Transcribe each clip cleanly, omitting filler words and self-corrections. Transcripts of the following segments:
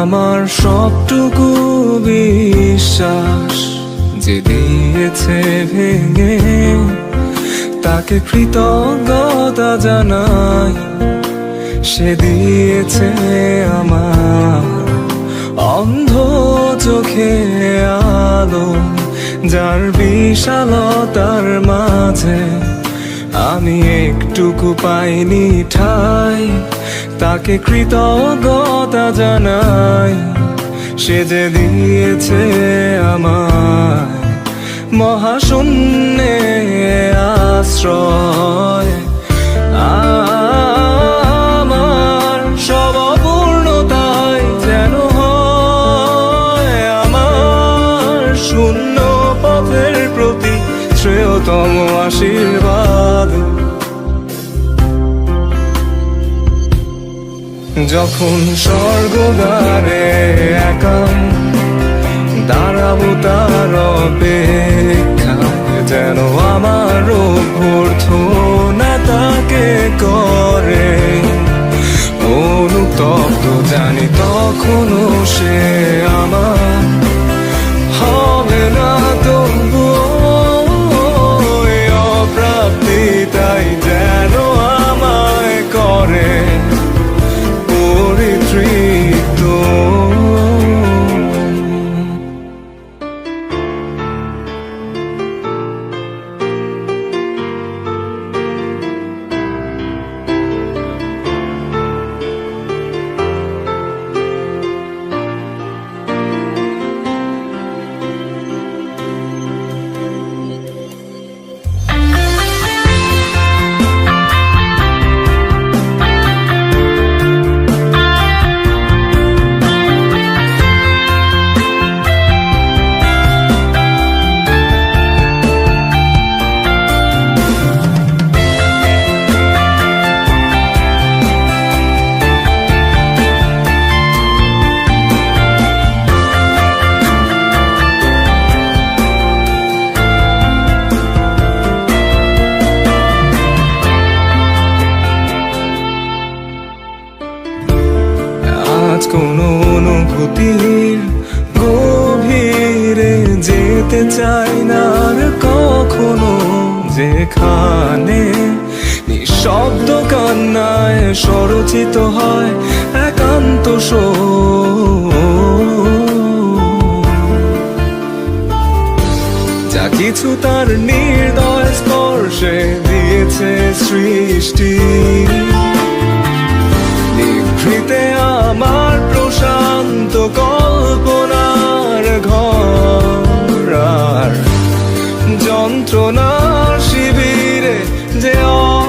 আমার সবটুকু বিশ্বাস যে দিয়েছে ভেঙে, তাকে কৃতজ্ঞতা জানাই। সে দিয়েছে আমার অন্ধ চোখে আলো, যার বিশালতার মাঝে আমি একটুকু পাইনি ঠাই। তাকে কৃতজ্ঞতা জানাই, সে যে দিয়েছে আমায় মহাশূন্যে আশ্রয়। আমার সব অপূর্ণতায় যেন হয় আমার শূন্য পথের প্রতি শ্রেয়তম আশীর্বাদ। যখন স্বর্গদ্বারে একা দাঁড়াবো তার অপেক্ষায়, যেন আমার অভ্যর্থনা তাকে করে অনুতপ্ত। জানি তখনও সে আমার হবে না তবুও অপ্রাপ্তি, তাই যেন আমায় করে পরিতৃপ্ত। আজ কোনো অনুভূতির গভীরে যেতে চাই না আর কখনো, যেখানে নিঃশব্দ কান্নায় স্বরচিত হয় একান্ত শোক। যা কিছু তার নির্দয় স্পর্শে দিয়েছে সৃষ্টি, নিভৃতে আমার প্রশান্ত কল্পনার ঘর। আর যন্ত্রণার শিবিরে যে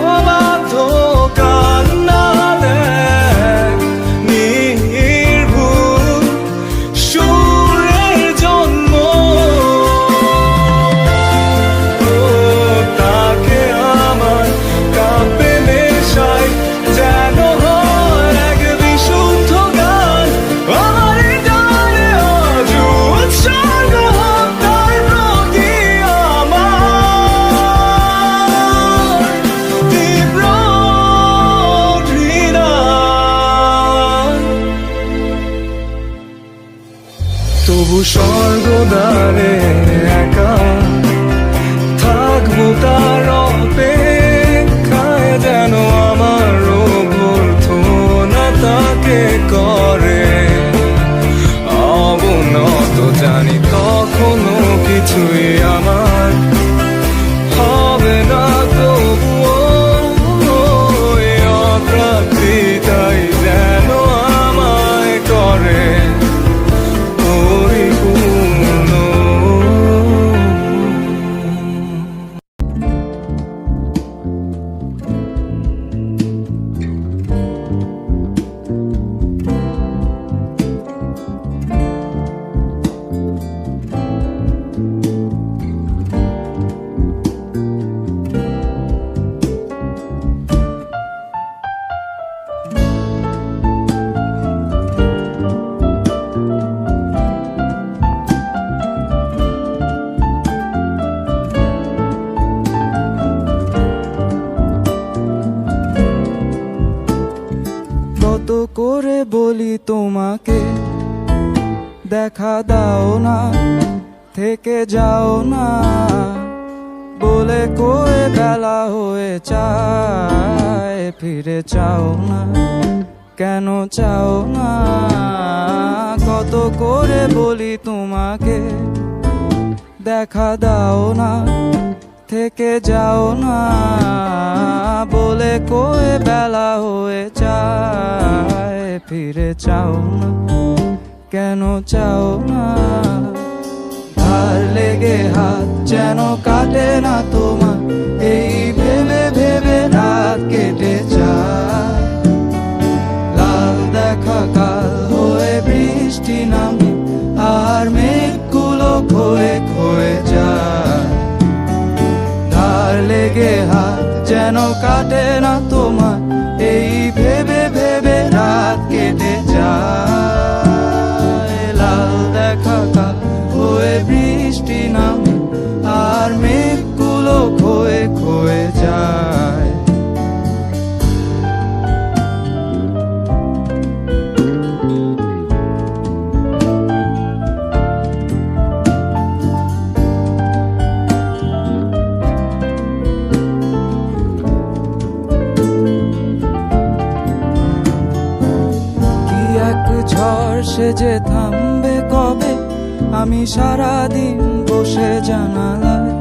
অবাধ্য কান্না দেয়, নির্ভুল সুরের জন্ম, তাকে আমার কাব্যে মেশাই যেন তবু স্বর্গদ্বারে একা থাকবো তার অপেক্ষায়, যেন আমার অভ্যর্থনা তাকে করে অবনত। জানি কখনো কিছুই আমার হবে না তবুও অপ্রাপ্তি, তাই যেন আমায় করে পরিপূর্ণ। কত করে বলি তোমাকে দেখা দাও না, থেকে যাও না, বলে কয়ে বেলা হয়ে যায়, ফিরে চাও না, কেন চাও না? কত করে বলি তোমাকে, দেখা দাও না, থেকে যাও না, বলে কয়ে বেলা হয়ে যায়, ফিরে চাও না, কেন চাও না? ধার লেগে হাত যেন কাটে না তোমার, এই ভেবে ভেবে রাত কেটে যায়। লাল দেখা কাল হয়ে বৃষ্টি নামে, আর মেঘগুলো ক্ষয়ে ক্ষয়ে যায়। ধার লেগে হাত যেন কাটে না তোমার, এই ভেবে ভেবে রাত কেটে যায়। লাল দেখা কাল হয়ে বৃষ্টি নামে, আর মেঘগুলো ক্ষয়ে ক্ষয়ে যায়। ঝড় সে যে থামবে কবে, আমি সারাদিন বসে জানালায়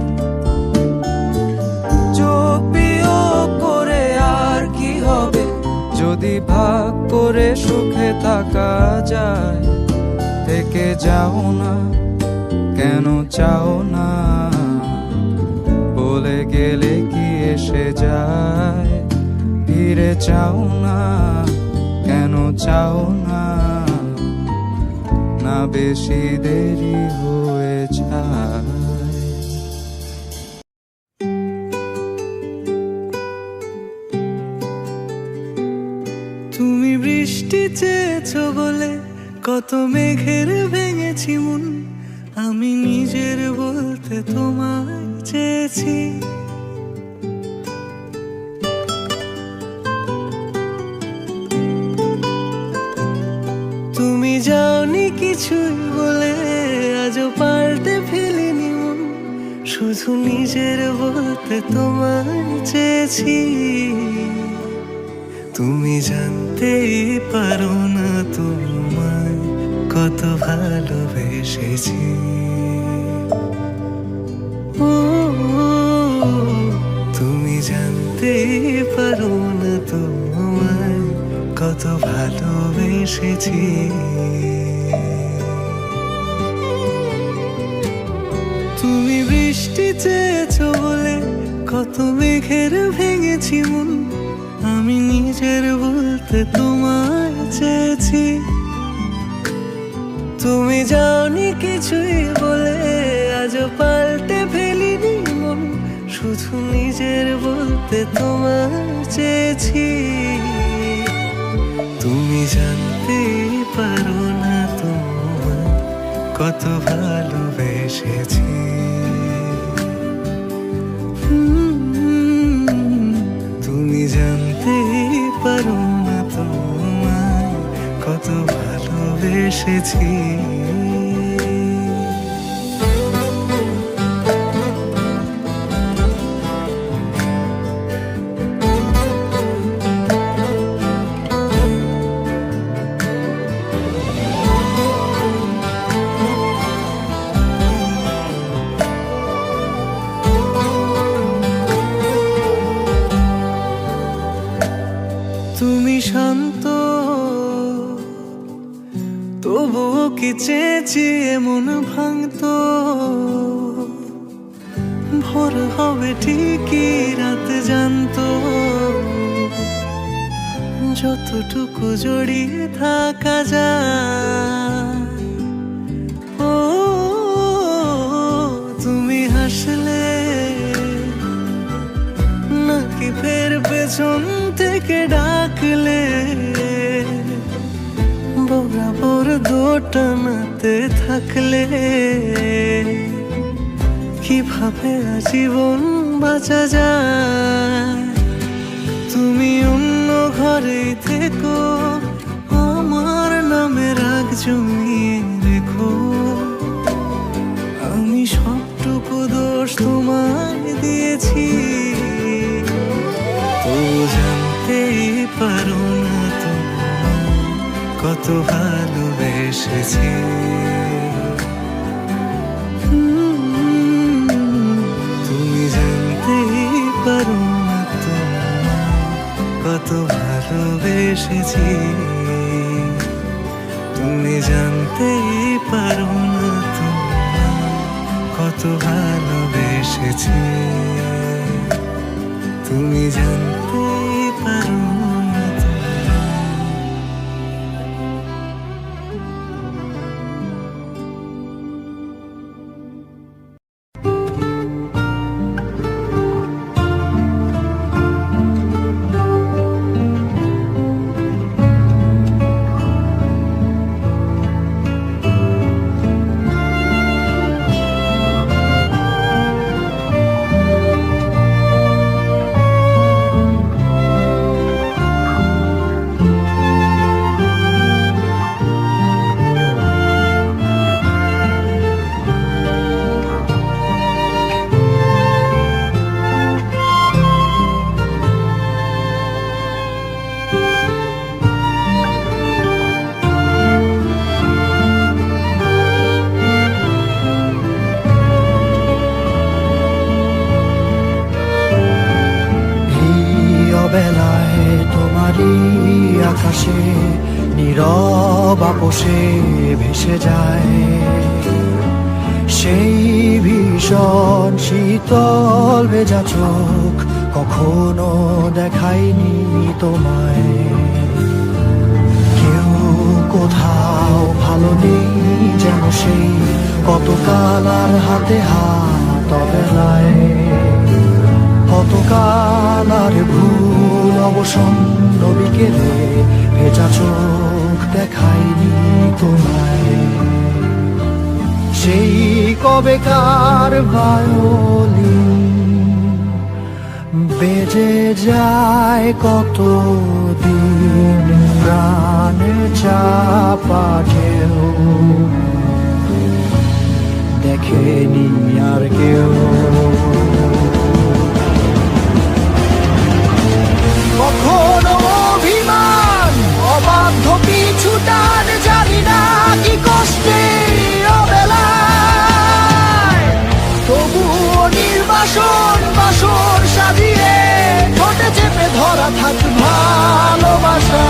চোখ বিয়োগ করে। আর কি হবে যদি ভাগ করে সুখে থাকা যায়? থেকে যাও না, কেন চাও না, বলে গেলে কি এসে যায়? ফিরে চাও না, কেন চাও না, না বেশি দেরি হয়ে যায়। তুমি বৃষ্টি চেয়েছো বলে কত মেঘের ভেঙেছি মন, আমি নিজের বলতে তোমায় চেয়েছি। তুমি যাওনি কিছুই বলে আজও পাল্টে ফেলিনি মন, শুধু নিজের বলতে তোমায় চেয়েছি। তুমি জানতেই পারো না তোমায় কত ভালোবেসেছি। ও তুমি জানতেই পারো না তোমায় কত ভালোবেসেছি। তুমি বৃষ্টি চেয়েছো বলে কত মেঘের ভেঙেছি মন, আমি নিজের বলতে তোমায় চেয়েছি। তুমি যাওনি কিছুই বলে আজও পাল্টে ফেলিনি মন, শুধু নিজের বলতে তোমায় চেয়েছি। তুমি জানতে পারো না তোমায় কত ভালোবেসেছি। তুমি জানতে পারো না তোমায় কত ভালোবেসেছি। তুমি শান্ত তবুও কি চেয়েছি এমন ভাঙতো, ভোর হবে ঠিকই রাত জানতো, যতটুকু জড়িয়ে থাকা যায়। ও তুমি হাসলে নাকি ফের পেছন থেকে ডাকলে, বরাবর দোটানাতে থাকলে কিভাবে আজীবন বাঁচা যায়? তুমি অন্য ঘরে থেকো, আমার নামে রাগ জমিয়ে রেখো। দেখো, আমি সবটুকু দোষ তোমায় দিয়েছি, তো জানতেই পারো না তুমি কত ভালোবেসেছি। তুমি জানতেই পারো না তুমি কত ভালোবেসেছি। তুমি জানতেই পারো না তুমি কত ভালোবেসেছি। তুমি জানতেই পারো না বেলায় তোমারই আকাশে নীরব আপোষে ভেসে যায় সেই ভীষণ শীতল ভেজা চোখ, কখনো দেখায়নি তোমায়। কেউ কোথাও ভালো নেই যেন সেই কতকাল আর হাতে হাত অবেলায়, কতকাল আর ভুল অবসন্ন বিকেলে ভেজা চোখ দেখায়নি তোমায়। সেই কবেকার ভায়োলিন বেজে যায় কত দিন প্রাণে চাপা ঢেউ, দেখেনি আর কেউ। কখনো অভিমান অবাধ্য পিছু টান, জানি না কি কষ্টে অবেলায়, তবুও নির্বাসন বাসর সাজিয়ে ঠোঁটে চেপে ধরা থাক ভালোবাসা।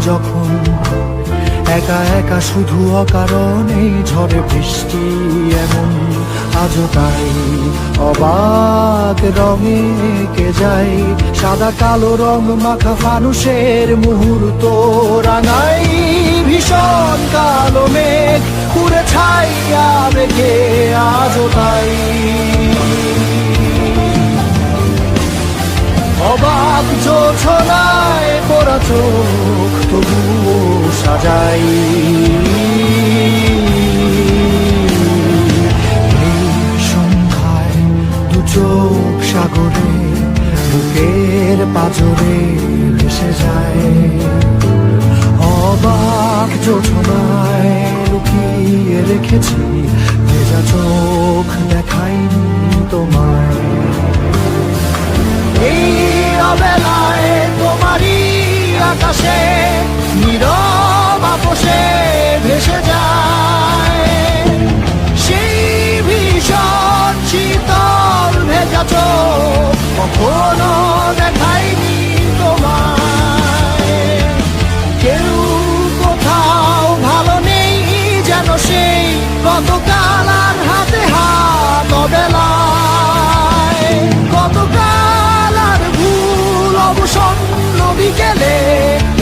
যখন একা একা শুধু অকারণেই ঝড়ে বৃষ্টি এমন, আজও তাই অবাক রঙে কে যায় সাদা কালো রং মাখা ফানুষের মুহূর্ত রাঙাই। ভীষণ কালো মেঘ পুরে ছাইয়া মেঘে আজও তাই অবাক জোছনায় পড়া চোখ তবুও সাজাই। এই সন্ধ্যায় দু চোখ সাগরে বুকের পাজরে ভেসে যায়, অবাক জোছনায় লুকিয়ে রেখেছি ভেজা চোখ দেখাইনি তোমায়। এই অবেলায় তোমারই আকাশে নীরব আপোষে ভেসে যায় সেই ভীষণ শীতল ভেজা চোখ, কখনো দেখাইনি তোমায়। কেউ কোথাও ভালো নেই যেন সেই গতকাল আর হাতে হাত অবেলায়,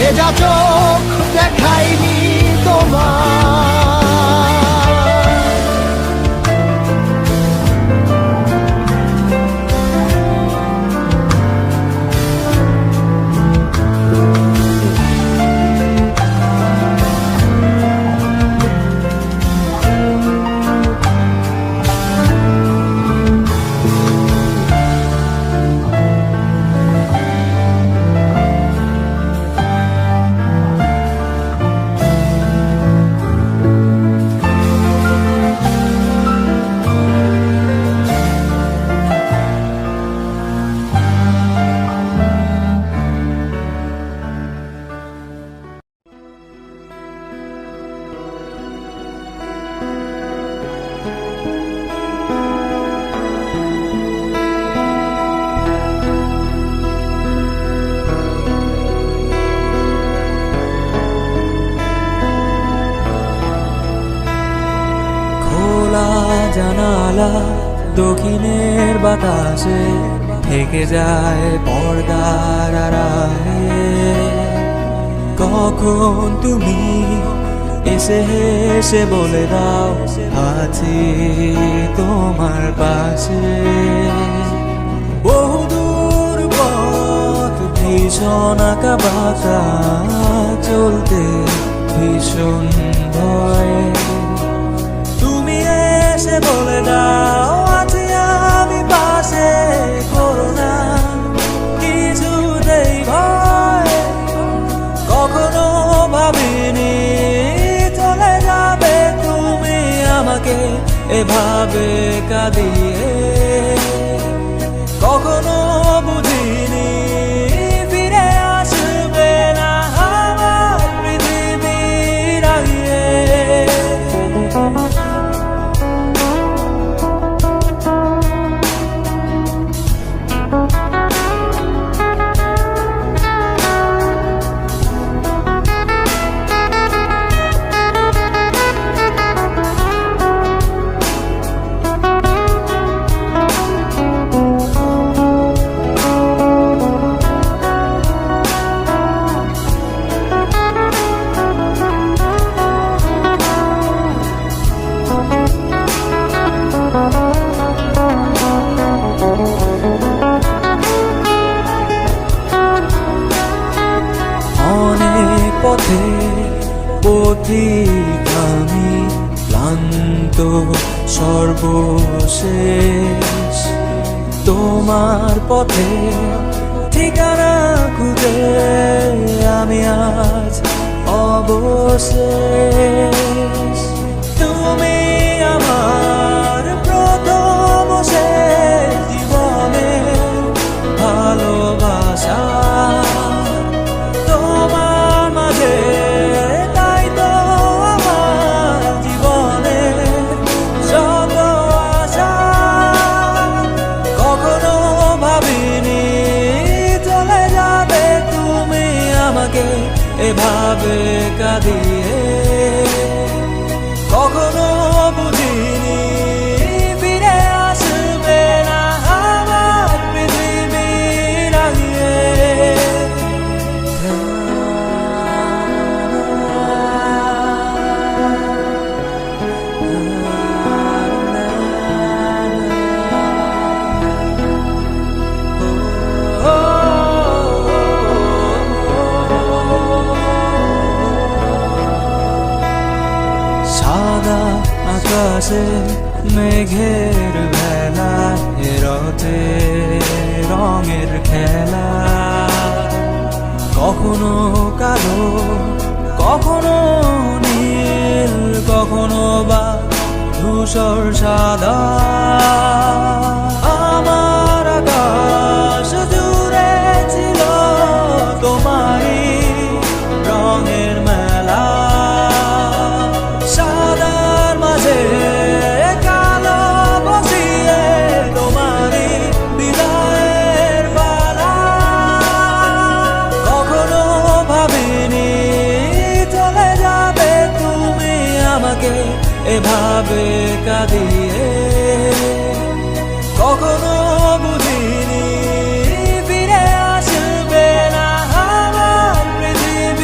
ভেজা চোখ দেখাইনি তোমার। খোলা জানালা দক্ষিণের বাতাসে থেকে যায় পর্দার আড়ালে। কখন তুমি এসে হেসে বলে দাও আছি তোমার পাশে। বহুদূর পথ ভীষণ আঁকা বাঁকা, চলতে ভীষণ ভয়। তুমি এসে বলে দাও আছি আমি পাশে, করো না কিছুতেই ভয়। কখনো ভাবিনি চলে যাবে তুমি আমাকে এভাবে কাঁদিয়ে। কখনো বুঝিনি ফিরে আসবে না আমার পৃথিবীর আগে। পথে পথিক আমি ক্লান্ত সর্বশেষ। তোমার পথে ঠিকানা খুঁজে আমি আজ অবশেষ। তুমি আমার প্রথম শেষ জীবনের ভালোবাসা। তাই তো আমার জীবনে যত আশা। কখনো ভাবিনি চলে যাবে তুমি আমাকে এভাবে কাঁদিয়ে। কখনো বুঝিনি ফিরে আসবে না আমার পৃথিবীর আগে। সাদা আকাশে মেঘের ভেলা, রথে রঙের খেলা। কখনো কালো কখনো নীল, কখনো বা ধূসর সাদা। আমার আকাশ জুড়ে ছিল তোমারই রঙের মেলা। সাদার মাঝে কালো বসিয়ে তোমারই বিদায়ের পালা। কখনো ভাবিনি চলে যাবে তুমি আমাকে এভাবে কাঁদিয়ে। কখনো বুঝিনি ফিরে আসবে না আমার পৃথিবী।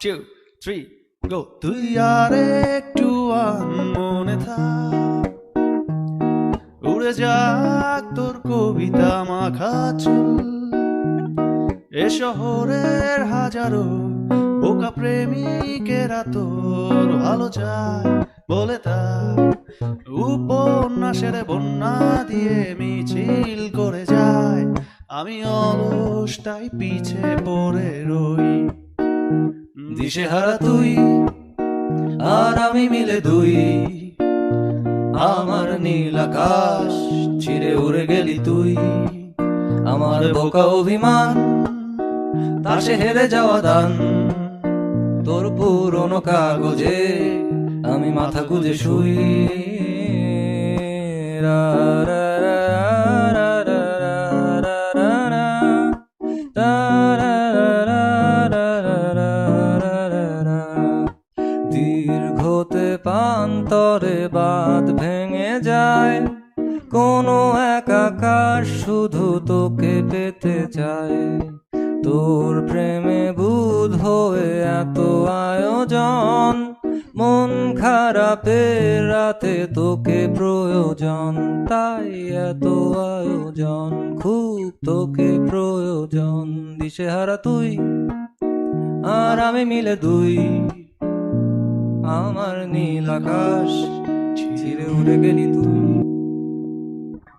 2 3 go তুই আর একটু মনে থাক, উড়ে যাক তোর কবিতা মাখা চুল। এ শহরের হাজারো বোকা প্রেমিকেরা তোর ভালো চায় বলে তাই উপন্যাসের বন্যা দিয়ে মিছিল করে যায়। আমি অলসটাই পিছে পড়ে রই, দিশেহারা তুই আর আমি মিলে দুই। আমার নীল আকাশ ছিঁড়ে উড়ে গেলি তুই, আমার বোকা অভিমান তাসে হেরে যাওয়া দান। তোর পুরনো কাগজে আমি মাথা গুজে শুই। রা রা রা রা রা রা রা রা রা রা রা রা রা রা রা। দীর্ঘতে পান্তরে বাঁধ ভেঙে যায়, কোনো এক আকাশ শুধু তোকে পেতে চায়। তোর প্রেমে বুধ হয়ে এত আয়োজন, মন খারাপের রাতে তোকে প্রয়োজন। তাই এত আয়োজন, খুব তোকে প্রয়োজন। দিশেহারা তুই আর আমি মিলে দুই, আমার নীল আকাশ ছিঁড়ে উড়ে গেলি তুই।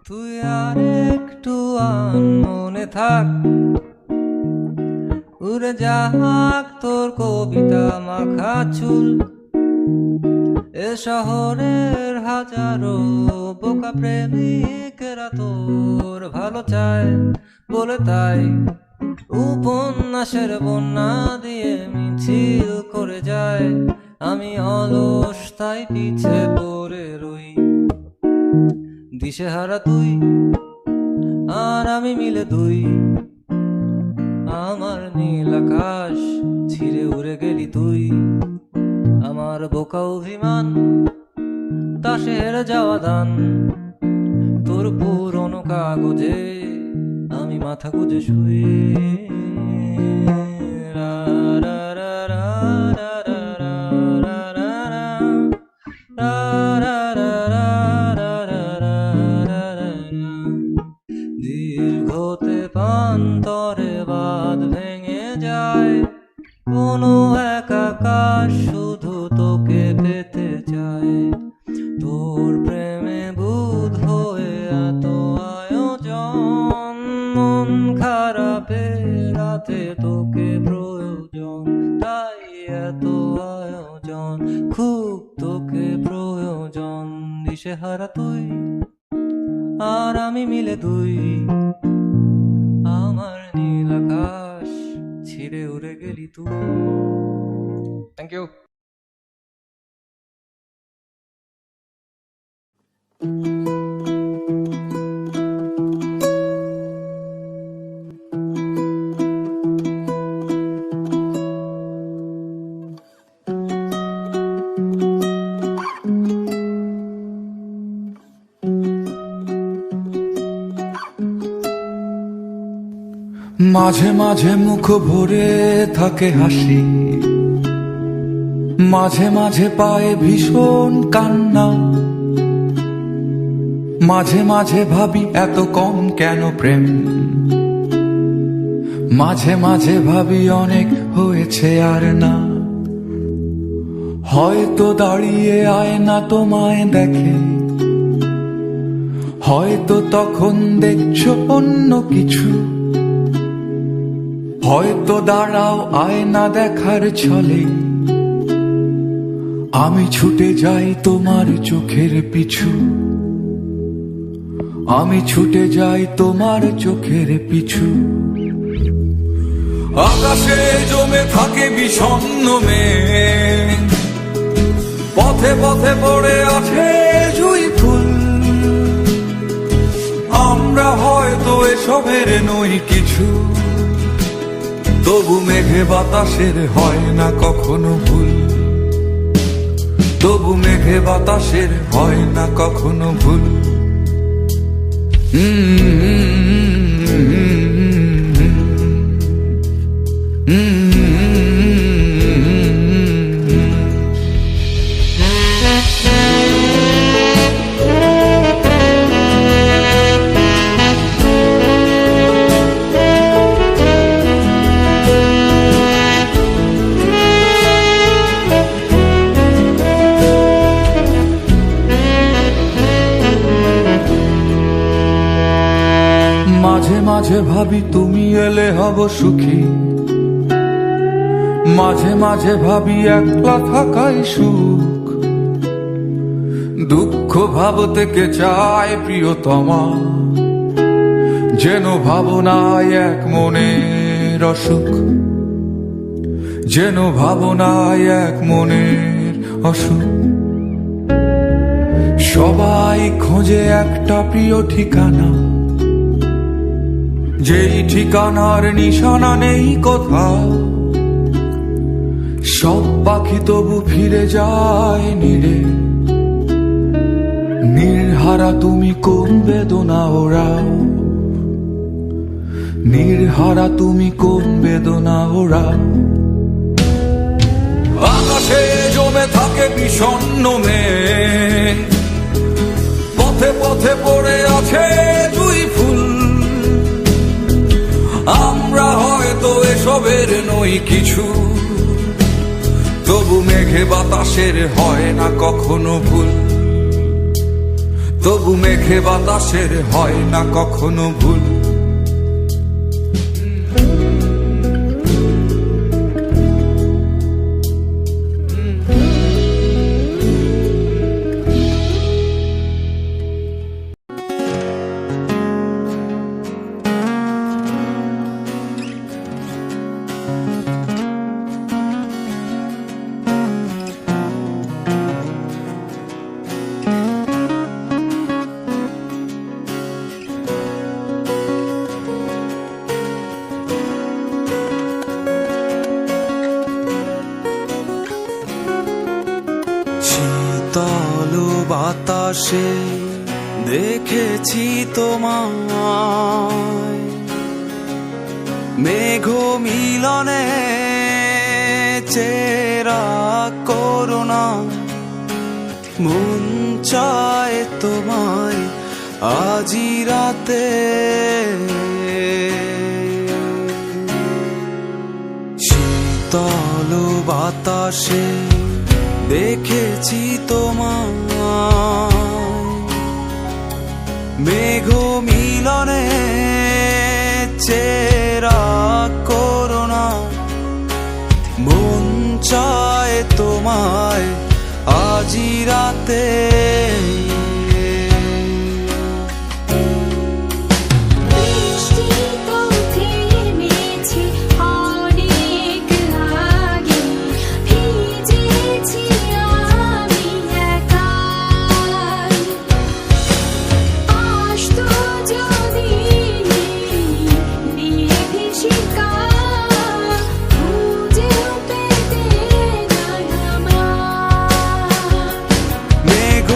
তুই আর একটু মনে থাক, উড়ে যাক তোর কবিতা মাখা চুল। এ শহরের হাজারো বোকা প্রেমিকেরা তোর ভালো চায় বলে তাই উপন্যাসের বন্যা দিয়ে মিছিল করে যায়। আমি অলস তাই পিছে পড়ে রই, দিশেহারা তুই আর আমি মিলে দুই। আমার নীল আকাশ ছিঁড়ে উড়ে গেলি তুই, আমার বোকা অভিমান তাসে হেরে যাওয়া দান। তোর পুরনো কাগজে আমি মাথা গুজে শুই। রা রা রা রা রা রা রা রা রা রা রা রা রা রা রা রা। দীর্ঘতে পান্তরে বাঁধ ভেঙে যায়, কোনো এক আকাশ শুধু তোকে পেতে চায়। তোর প্রেমে বুধ হয়ে এত আয়োজন, মন খারাপে রাতে তোকে প্রয়োজন। তাই এত আয়োজন, খুব তোকে প্রয়োজন। দিশেহারা তুই আর আমি মিলে দুই, আমার নীল আকাশ ছিঁড়ে উড়ে গেলি তুই। থ্যাংক ইউ মাঝে মাঝে মুখ ভরে থাকে হাসি, মাঝে মাঝে পায়ে ভীষণ কান্না। মাঝে মাঝে ভাবি এত কম কেন প্রেম, মাঝে মাঝে ভাবি অনেক হয়েছে আর না। হয়তো দাঁড়িয়ে আয়না তোমায় দেখে, হয়তো তখন দেখছো অন্য কিছু। হয়তো দাঁড়াও আয়না দেখার ছলে, আমি ছুটে যাই তোমার চোখের পিছু। আমি ছুটে যাই তোমার চোখের পিছু। আকাশে জমে থাকে বিষণ্ণ মেঘ, পথে পথে পড়ে আছে জুঁই ফুল। আমরা হয়তো এসবের নই কিছু, তবু মেঘে বাতাসের হয় না কখনো ভুল। তবু মেঘে বাতাসের হয় না কখনো ভুল। মাঝে ভাবি তুমি এলে হব সুখী, মাঝে মাঝে ভাবি একলা থাকাই সুখ। দুঃখ ভাবতে কে চায় প্রিয়তমা, যেন ভাবনায় এক মনের অসুখ, যেন ভাবনায় এক মনের অসুখ। সবাই খোঁজে একটা প্রিয় ঠিকানা, যেই ঠিকানার নিশানা নেই কোথাও। সব পাখি তবু ফিরে যায় নীড়ে, নির্হারা তুমি কোন বেদনা ওরাও, নির্হারা তুমি কোন বেদনা ওরাও। আকাশে জমে থাকে বিষণ্ণ মেঘ, পথে পথে পড়ে আছে জুঁই ফুল। আমরা হয়তো এসবের নই কিছু, তবু মেঘে বাতাসের হয় না কখনো ভুল, তবু মেঘে বাতাসের হয় না কখনো ভুল। শীতল বাতাসে দেখেছি তোমায়, মেঘ মিলনে চেরা করুণা। মন চায় তোমায় আজি রাতে, শীতল বাতাসে দেখেছি তোমায়, মেঘ মিলনে চেরা করুণা। মন চায় তোমায় আজি রাতে। মেঘ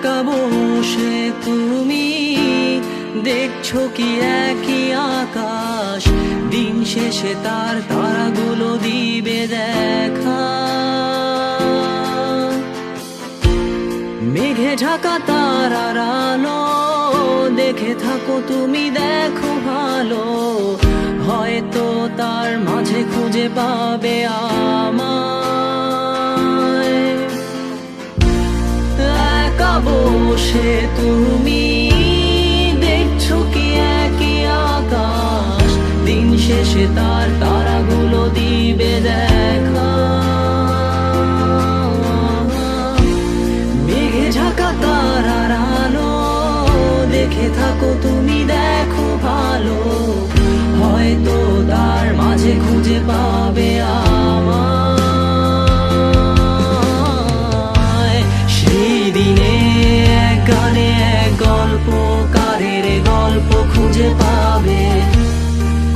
একা বসে তুমি দেখছো কি একই আকাশ, দিন শেষে তার তারাগুলো দিবে দেখা। মেঘে ঢাকা তারার আলো দেখে থাকো তুমি, দেখো ভালো, হয়তো তার মাঝে খুঁজে পাবে আমায়। একা বসে তুমি দেখছো কি একই আকাশ, দিন শেষে তার তারাগুলো দিবে দেখা। মেঘে ঢাকা তারার আলো দেখে থাকো তুমি, দেখো ভালো, হয়তো তার মাঝে খুঁজে পাবে আমায়। সেই দিনে এক গানে এক গল্পকারের গল্প খুঁজে পাবে,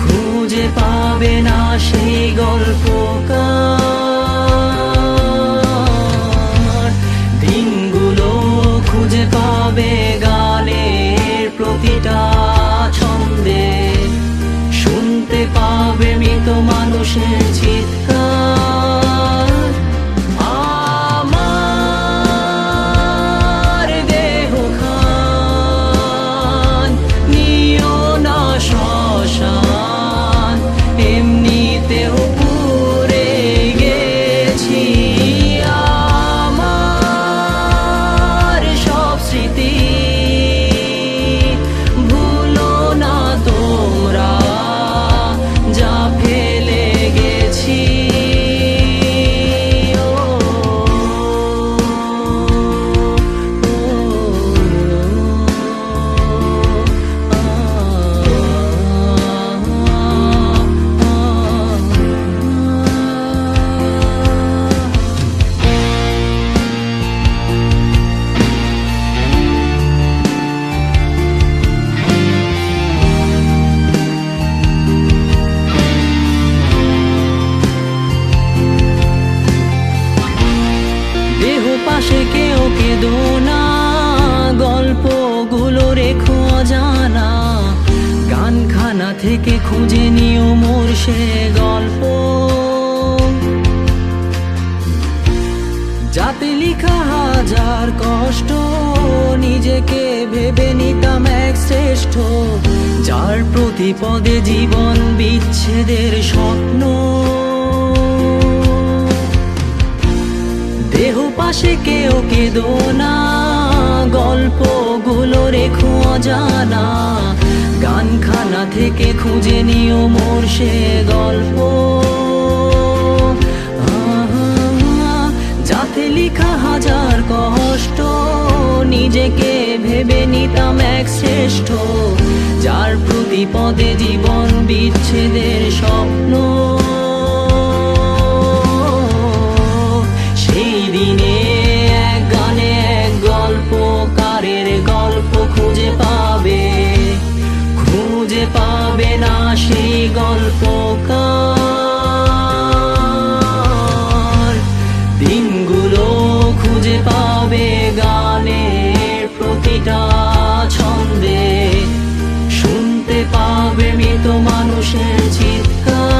খুঁজে পাবে না সেই গল্পকার। দিনগুলো খুঁজে পাবে গানের প্রতিটা ছন্দে, শুনতে পাবে মৃত মানুষের চিৎকার। আমার দেহ খান নিও না শ্মশান, এমনিতেও পুড়ে গেছি। আমার সব স্মৃতি ভুলো না তোমরা, যা ফেলে গেছি। দেহ পাশে কেউ কেঁদো না, গল্পগুলো রেখো অজানা, গানখানা থেকে খুঁজে নিও মোর সে গল্প, যাতে লিখা হাজার কষ্ট, নিজেকে ভেবে নিতাম এক শ্রেষ্ঠ, যার প্রতি পদে জীবন বিচ্ছেদের স্বপ্ন। দেহ পাশে কেউ কেঁদো না, গল্পগুলো রেখো অজানা, গানখানা থেকে খুঁজে নিও মোর সে গল্প, যাতে লিখা হাজার কষ্ট, নিজেকে ভেবে নিতাম এক শ্রেষ্ঠ, যার প্রতি পদে জীবন বিচ্ছেদের স্বপ্ন। সেই দিনে এক গানে এক গল্পকারের গল্প খুঁজে পাবে, খুঁজে পাবে না সেই গল্পকার। দিনগুলো খুঁজে পাবে গানের প্রতিটা ছন্দে, শুনতে পাবে মৃত মানুষের চিৎকার।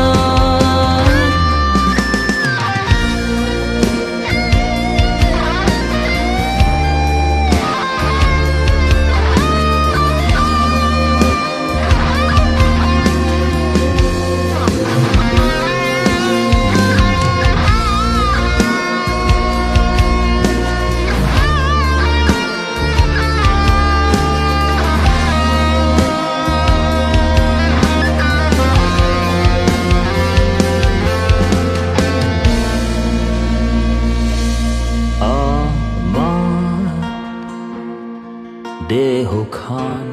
দেহ খান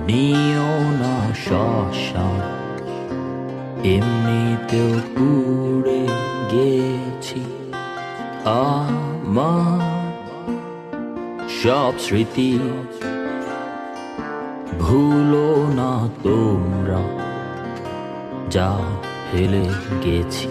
নিও না শ্মশান, এমনিতেও পুড়ে গেছি। আমার সব স্মৃতি ভুলো না তোমরা, যা ফেলে গেছি।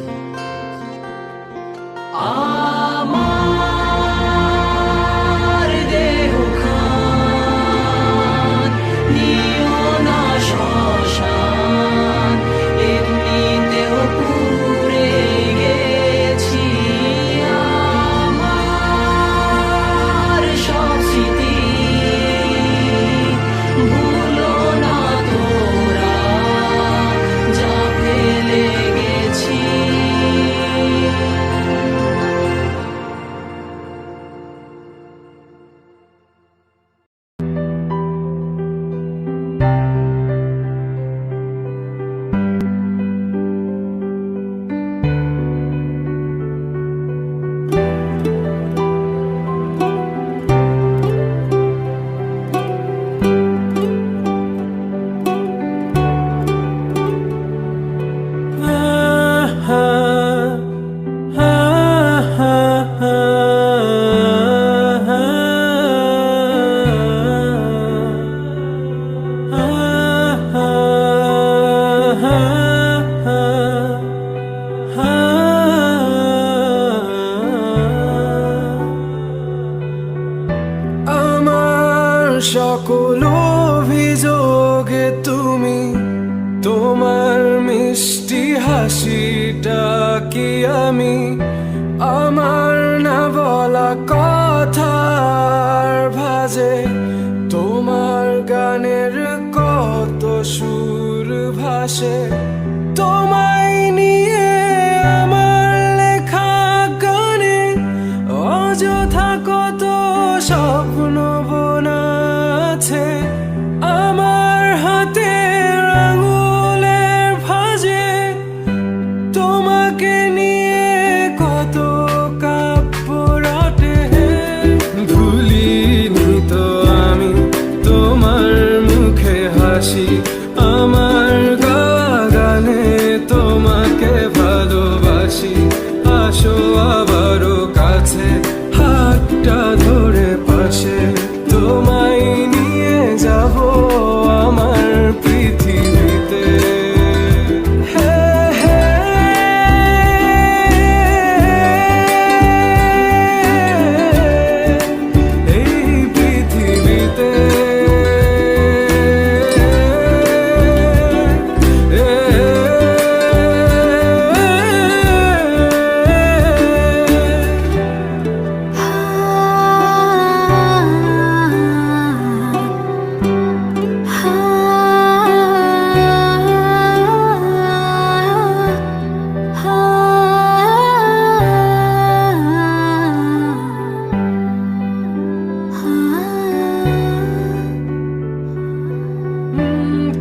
হাসিটা কি আমি আমার না বলা কথার ভাজে, তোমার গানের কত সুর ভাসে, তোমায় নিয়ে আমার লেখা গানে অযথা কত স্বপ্ন বোনা আছে আমার হাতের আঙুলের ভাঁজে, তোমাকে নিয়ে কত কাব্য রটে। ভুলিনি তো আমি তোমার মুখে হাসি, আমার গাওয়া গানে তোমাকে ভালোবাসি। আসো আবারও কাছে, হাতটা ধরে পাশে, তোমায় নিয়ে যাব আমার পৃথিবীতে। এই পৃথিবীতে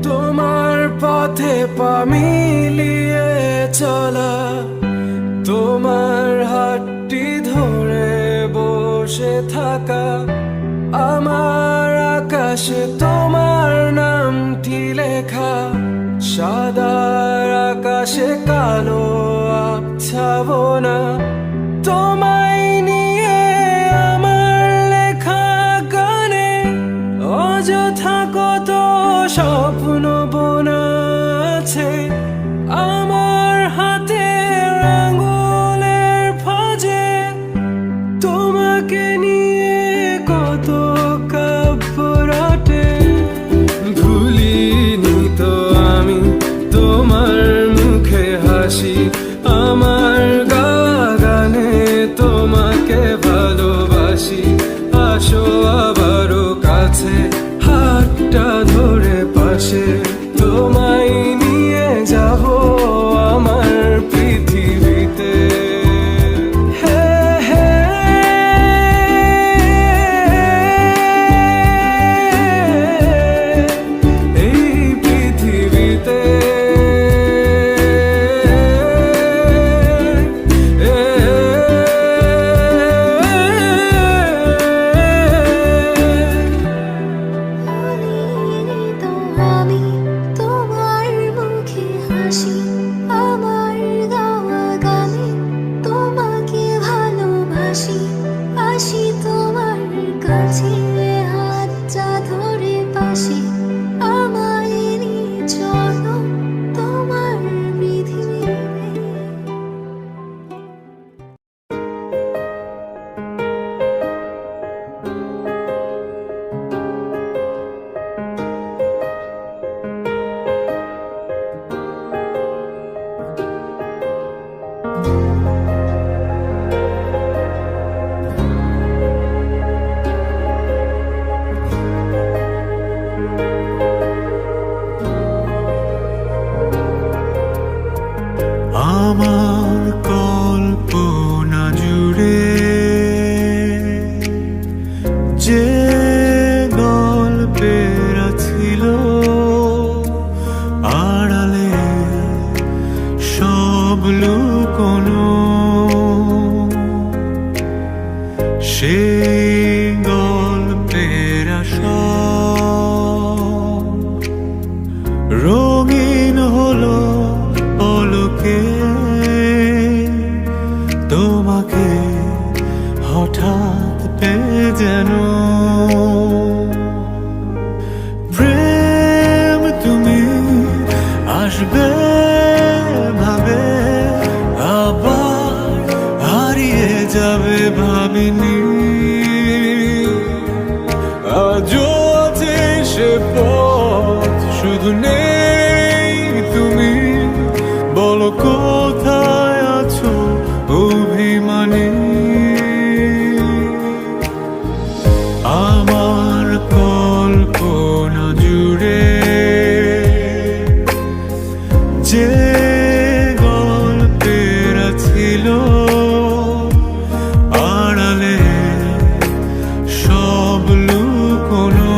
তোমার পথে পা মিলিয়ে চলা, তোমার হাতটি ধরে বসে থাকা, আমার আকাশে তোমার নামটি লেখা, সাদার আকাশে কালো আচ্ছাবনা, তোমায় নিয়ে আমার লেখা গানে অযথা কত স্বপ্ন বোনা আছে আমার হাতের আঙুলের ফাঁজে, তোমাকে নিয়ে কত কাব্য রটে। ভুলিনি তো আমি তোমার মুখে হাসি, আমার গাওয়া গানে তোমাকে ভালোবাসি। আসো আবারও কাছে, হাতটা ধরে পাশে, তোমায় নিয়ে যাব আমার পৃথিবীতে। এই পৃথিবীতে তো আমি তোমার মুখে হাসি, আমার গাওয়া গানে তোমাকে ভালোবাসি। আসি তোমার কাছে, হাতটা ধরে পাশে, আমায় নিয়ে চলো তোমার পৃথিবীতে। আমার কল্পনা জুড়ে যে গল্পের ছিল আড়ালে সব লুকোনো, সেই গল্পের সব রঙিন হলো পলকে, তোমাকে হঠাৎ পেয়ে যেন প্রেম তুমি আসবে ভাবে, আবার হারিয়ে যাবে ভাবিনি। আজও আছে সে পথ, শুধু নেই তুমি, বলো কোথায় আছো অভিমানী? আমার কল্পনা জুড়ে যে গল্পের ছিল আড়ালে সব লুকোনো,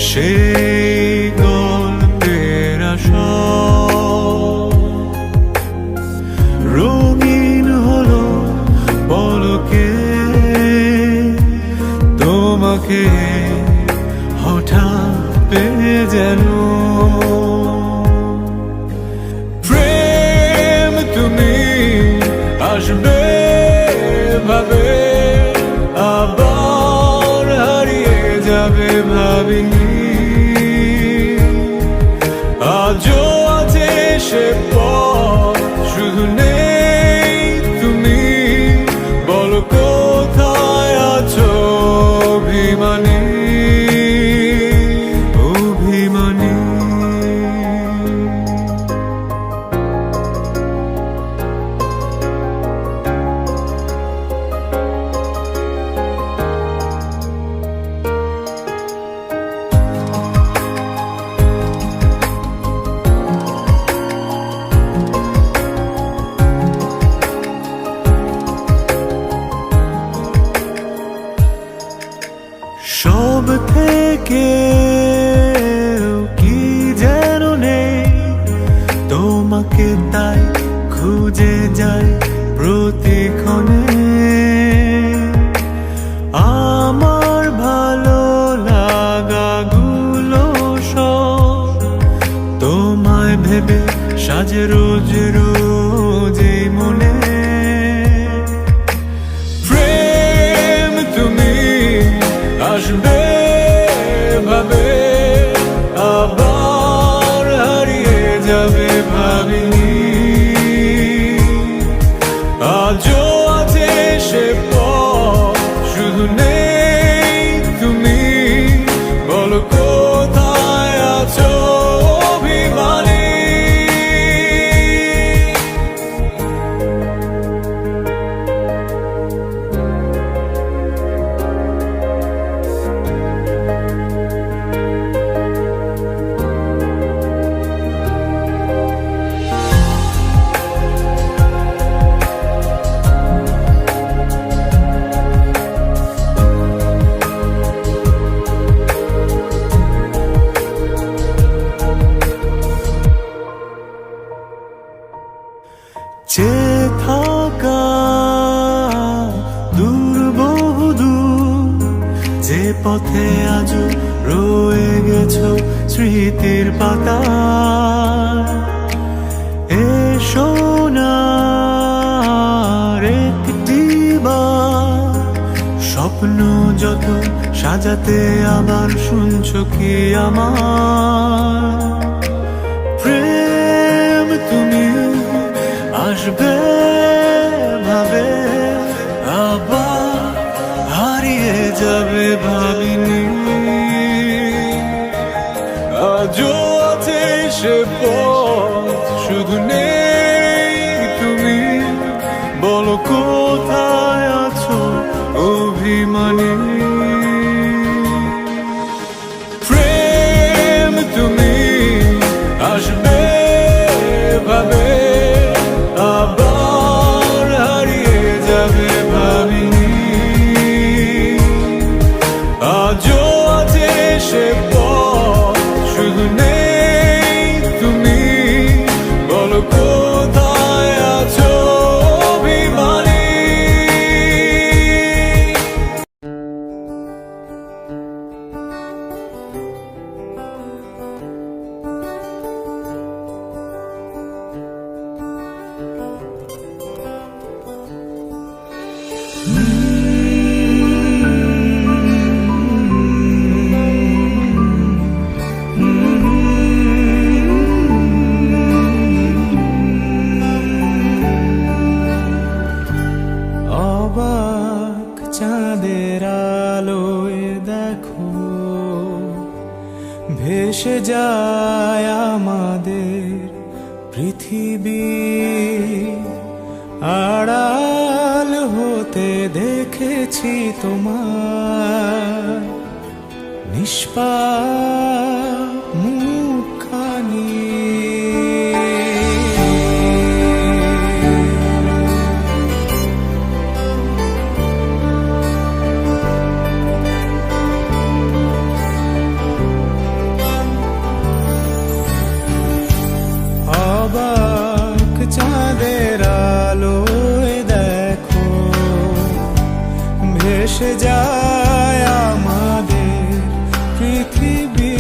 সেই গল্পের সব রঙিন হলো পলকে তোমাকে হঠাৎ পেয়ে যেন। প্রেম তুমি আসবে ভাবে আবার হারিয়ে যাবে ভাবিনি, আজও আছে সে পথ শুধু নেই তুমি। বলো কোথায় আছো অভিমানী, অভিমানী? সব থেকে কি যেন নেই তোমাকে, তাই খুঁজে যাই প্রতিক্ষণে। আমার ভালো লাগাগুলো সব তোমায় ভেবে সাজে রোজ রোজ এই মনে। প্রেম তুমি আসবে ভাবে আবার হারিয়ে যাবে ভাবিনি, আজও আছে সে পথ শুধু নেই তুমি। বলো কোথায় আছো অভিমানী? চেয়ে থাকা দূর বহুদূর, যে পথে আজ রয়ে গেছো স্মৃতির পাতা। এসো না একটি বার, স্বপ্ন যত সাজাতে আবার শুনছো কি আমার? প্রেম তুমি আসবে ভাবে আবার হারিয়ে যাবে ভাবিনি, আজও আছে সে পথ শুধু নেই তুমি। বলো কোথায় আছো অভিমানী? প্রেম তুমি আসবে ভাবে আবার হারিয়ে যাবে ভাবিনি, আজও আছে সে পথ শুধু নেই তুমি। বলো কোথায় আছো অভিমানী? আমাদের পৃথিবী আড়াল হতে দেখেছি তোমার নিষ্পাপ মুখখানি। অবাক চাঁদের আলোয় দেখো ভেসে যায় আমাদের পৃথিবী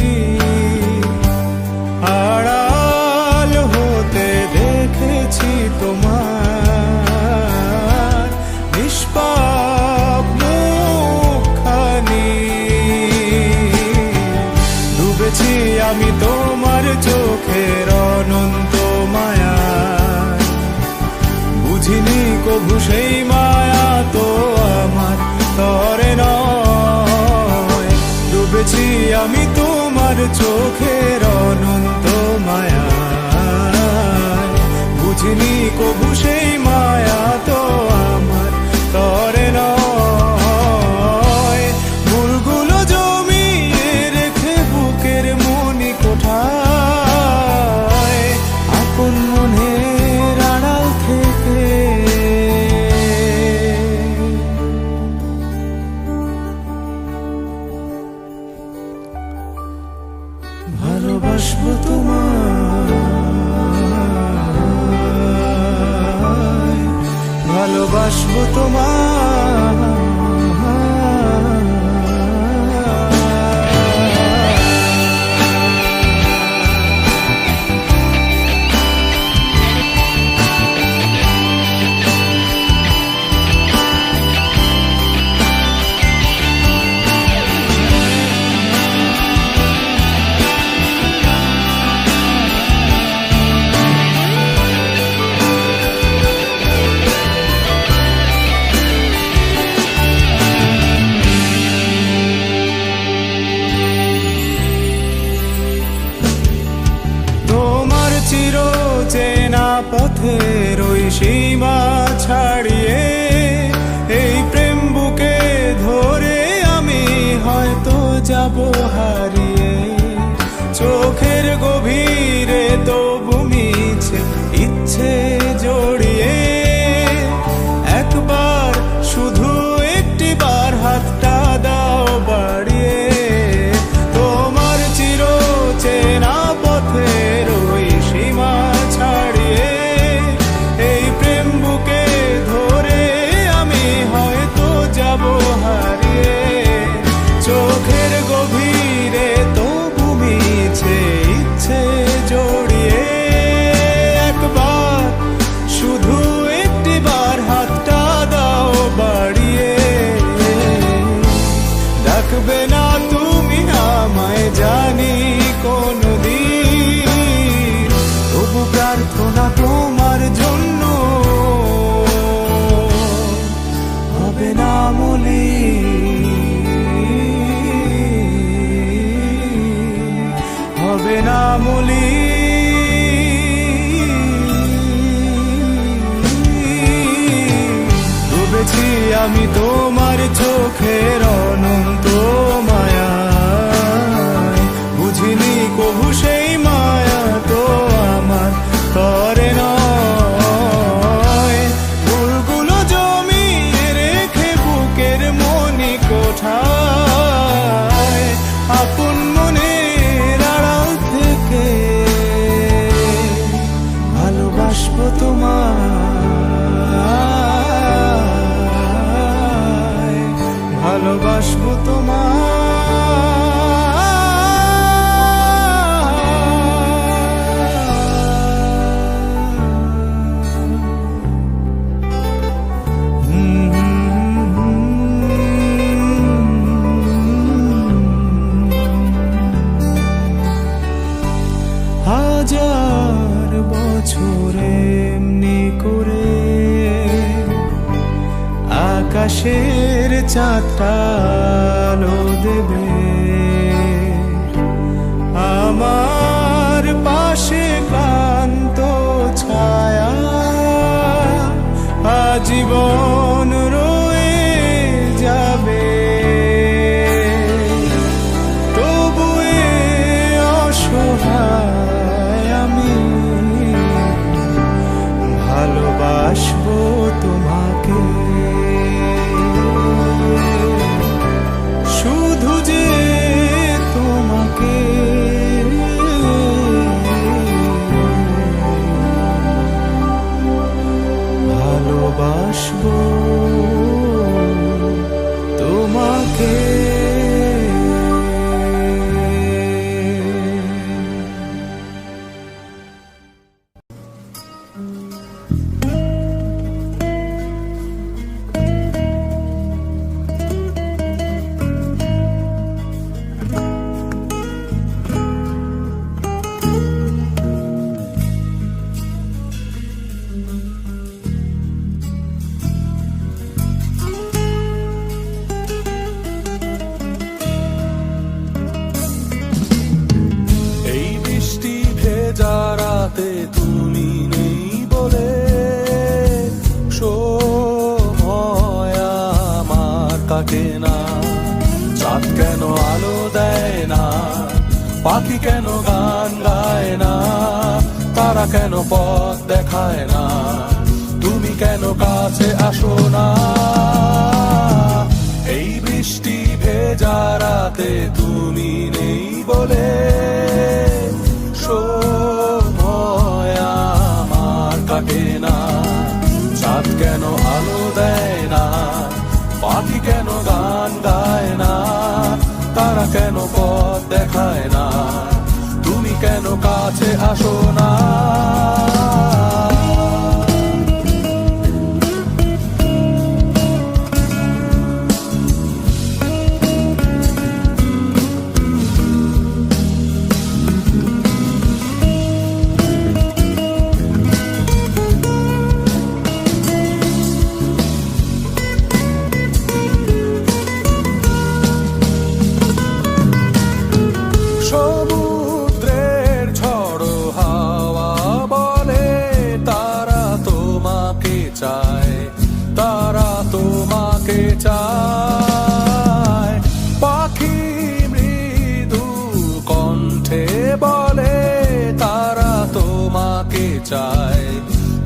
আড়াল হতে দেখেছি তোমার নিষ্পাপ মুখখানি। ডুবেছি আমি তোমার চোখের অনন্ত মায়া, বুঝিনি কভু সেই মায়া তো আমার তরে নয়। ডুবেছি আমি তোমার চোখের অনন্ত মায়া, বুঝিনি কভু সেই মায়া তো আমার তরে নয়। ভুলগুলো জমিয়ে রেখে বুকের মনি কোঠায় আপন মনের আড়াল থেকে ভালোবাসবো তোমায়, ভালোবাসবো তোমায়। চেনা পথের ওই সীমা ছাড়িয়ে এই প্রেম বুকে ধরে আমি হয়তো যাব হারিয়ে। চোখের গভীরে তবু মিছে ইচ্ছে জড়িয়ে একবার শুধু একটি বার হাতটা দাও বাড়িয়ে। তোমার চির চেনা পথের ওই সীমা ছাড়িয়ে এই প্রেম বুকে ধরে আমি হয়তো যাব হারিয়ে। চোখের গভীরে তবু মিছে ইচ্ছে জড়িয়ে একবার শুধু একটি বার হাতটা দাও বাড়িয়ে। ডাকবে না তুমি আমায় জানি কোনদিন, তবু প্রার্থনা তোমার জন্য হবে না মলিন, হবে না মলিন। ডুবেছি আমি তোমার চোখের অনন্ত মায়া, বুঝিনি কভু সেই মায়া তো আমার তরে নয়। ভুলগুলো জমিয়ে রেখে বুকের মনি কোঠায় আপন মনের আড়াল থেকে ভালোবাসবো তোমায়, ভালোবাসবো তোমায়। হাজার বছর এমনি করে আকাশের চাঁদটা আলো দেবে আমার পাশে এই বৃষ্টি ভেজা রাতে তুমি নেই বলে সময় আমার কাটে না। চাঁদ কেন আলো দেয় না, পাখি কেন গান গায় না, তারা কেন পথ দেখায় না, তুমি কেন কাছে আসো না। এই বৃষ্টি ভেজা রাতে তুমি নেই বলে সময় আমার কাটে না। চাঁদ কেন আলো দেয় না, পাখি কেন গান গায় না, তারা কেন পথ দেখায় না, তুমি কেন কাছে আসো না। সমুদ্রের ঝড়ো হাওয়া বলে তারা তোমাকে চায়, তারা তোমাকে চায়। পাখি মৃদু কণ্ঠে বলে তারা তোমাকে চায়,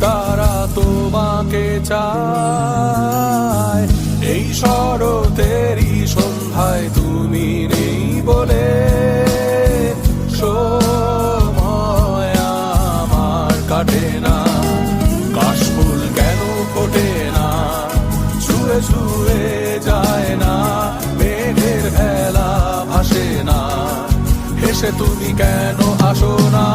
তারা তোমাকে চায়। এই শরতেরই সন্ধ্যায় তুমি নেই বলে সময় আমার কাটে না। কাশফুল কেন ফোটে না, ছুঁয়ে ছুঁয়ে যায় না, মেঘের ভেলা ভাসে না, হেসে তুমি কেন আসো না।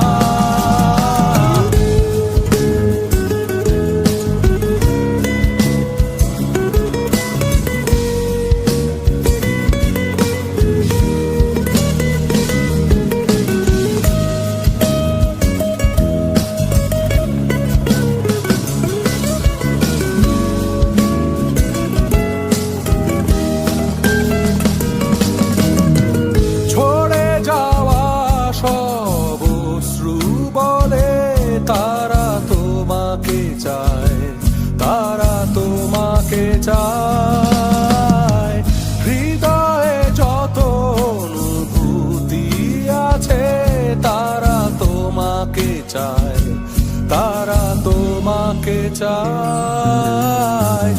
ঝরে যাওয়া সব অশ্রু বলে তারা তোমাকে চায়, তারা তোমাকে চায়। হৃদয়ে যত অনুভূতি আছে তারা তোমাকে চায়, তারা তোমাকে চায়।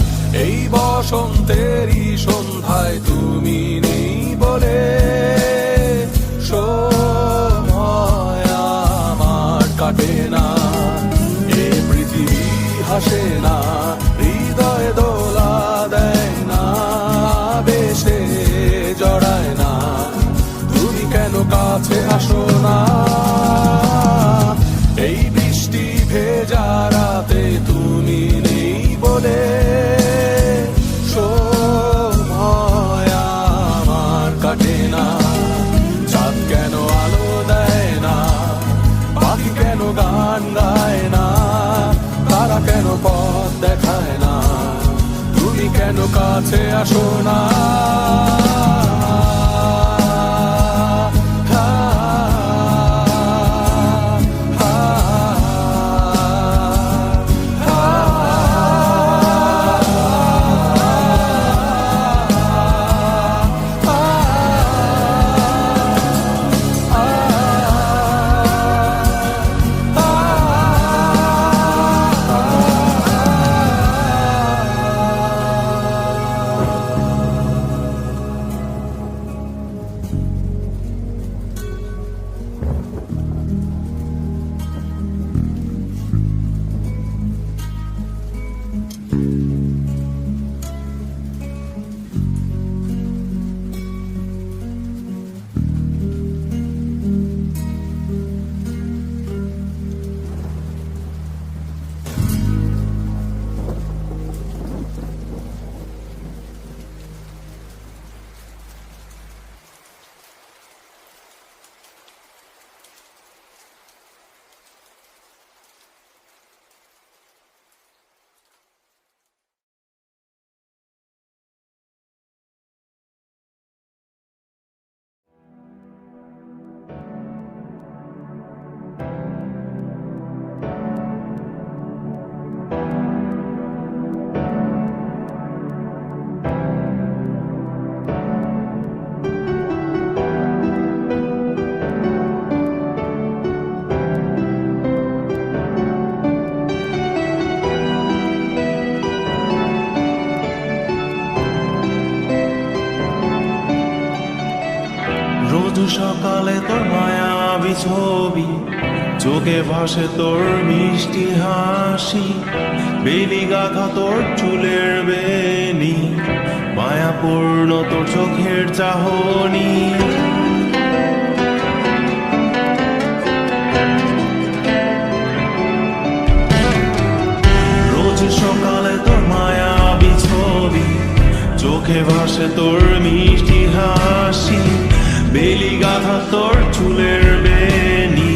এই বসন্তেরই সন্ধ্যায় তুমি নেই বলে সময় আমার কাটে না। এ পৃথিবী হাসে না, হৃদয় দোলা দেয় না, বেশে জড়ায় না, তুমি কেন কাছে আসো না। এই বৃষ্টি ভেজা রাতে তুমি নেই বলে সময় আমার কাটে না। চাঁদ কেন আলো দেয় না, পাখি কেন গান গায় না, তারা কেন পথ দেখায় না, তুমি কেন কাছে আসো না। সকালে তোর মায়াবী ছবি, চোখে ভাসে তোর মিষ্টি হাসি, বেলি গাথা তোর চুলের বেনি, মায়াপূর্ণ তোর চোখের চাহনি। রোজ সকালে তোর মায়াবী ছবি, চোখে ভাসে তোর মিষ্টি হাসি, বেলি গাথা তোর চুলের বেনি,